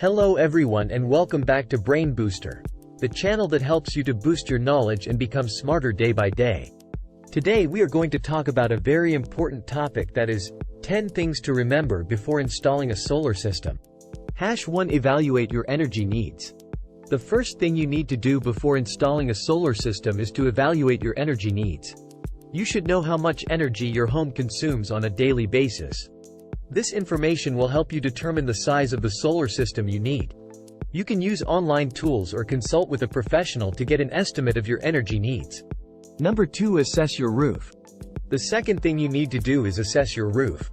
Hello everyone and welcome back to Brain Booster, the channel that helps you to boost your knowledge and become smarter day by day. Today we are going to talk about a very important topic, that is, 10 things to remember before installing a solar system. #1 Evaluate your energy needs. The first thing you need to do before installing a solar system is to evaluate your energy needs. You should know how much energy your home consumes on a daily basis. This information will help you determine the size of the solar system you need. You can use online tools or consult with a professional to get an estimate of your energy needs. Number 2. Assess your roof. The second thing you need to do is assess your roof.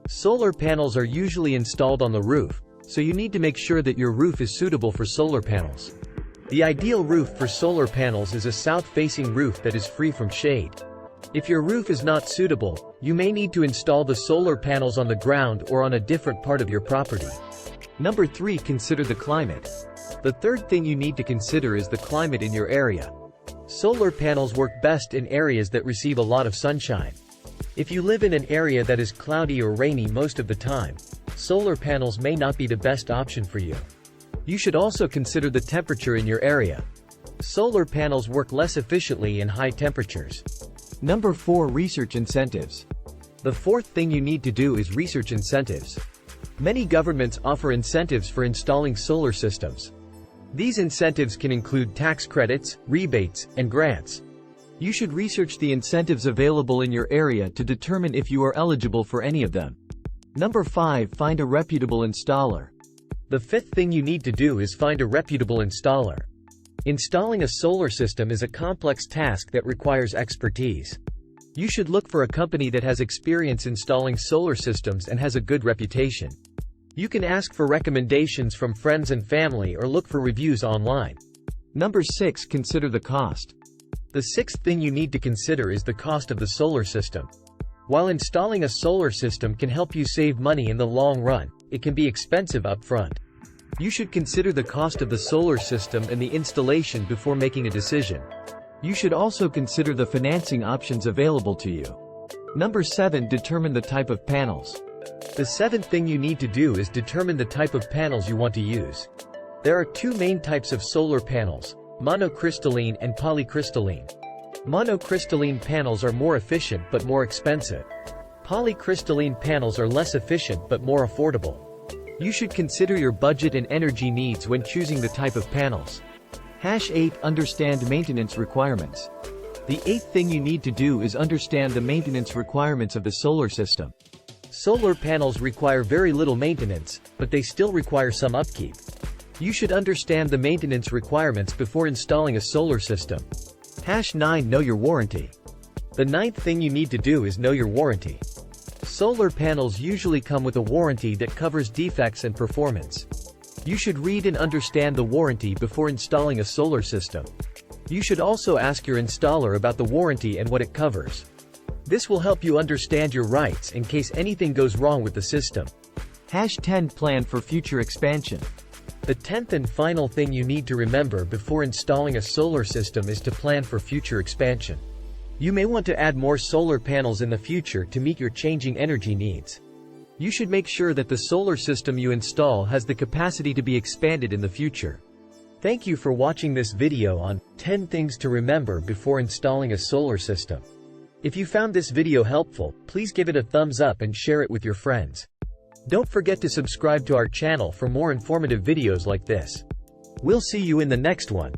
Solar panels are usually installed on the roof, so you need to make sure that your roof is suitable for solar panels. The ideal roof for solar panels is a south-facing roof that is free from shade. If your roof is not suitable, you may need to install the solar panels on the ground or on a different part of your property. Number 3. Consider the climate. The third thing you need to consider is the climate in your area. Solar panels work best in areas that receive a lot of sunshine. If you live in an area that is cloudy or rainy most of the time, solar panels may not be the best option for you. You should also consider the temperature in your area. Solar panels work less efficiently in high temperatures. Number 4. Research incentives. The fourth thing you need to do is research incentives. Many governments offer incentives for installing solar systems. These incentives can include tax credits, rebates, and grants. You should research the incentives available in your area to determine if you are eligible for any of them. Number 5. Find a reputable installer. The fifth thing you need to do is find a reputable installer. Installing a solar system is a complex task that requires expertise. You should look for a company that has experience installing solar systems and has a good reputation. You can ask for recommendations from friends and family or look for reviews online. Number 6. Consider the cost. The sixth thing you need to consider is the cost of the solar system. While installing a solar system can help you save money in the long run, it can be expensive up front. You should consider the cost of the solar system and the installation before making a decision. You should also consider the financing options available to you. Number 7. Determine the type of panels. The seventh thing you need to do is determine the type of panels you want to use. There are two main types of solar panels: monocrystalline and polycrystalline. Monocrystalline panels are more efficient but more expensive. Polycrystalline panels are less efficient but more affordable. You should consider your budget and energy needs when choosing the type of panels. #8. Understand maintenance requirements. The eighth thing you need to do is understand the maintenance requirements of the solar system. Solar panels require very little maintenance, but they still require some upkeep. You should understand the maintenance requirements before installing a solar system. #9. Know your warranty. The ninth thing you need to do is know your warranty. Solar panels usually come with a warranty that covers defects and performance. You should read and understand the warranty before installing a solar system. You should also ask your installer about the warranty and what it covers. This will help you understand your rights in case anything goes wrong with the system. #10. Plan for future expansion. The 10th and final thing you need to remember before installing a solar system is to plan for future expansion. You may want to add more solar panels in the future to meet your changing energy needs. You should make sure that the solar system you install has the capacity to be expanded in the future. Thank you for watching this video on 10 things to remember before installing a solar system. If you found this video helpful, please give it a thumbs up and share it with your friends. Don't forget to subscribe to our channel for more informative videos like this. We'll see you in the next one.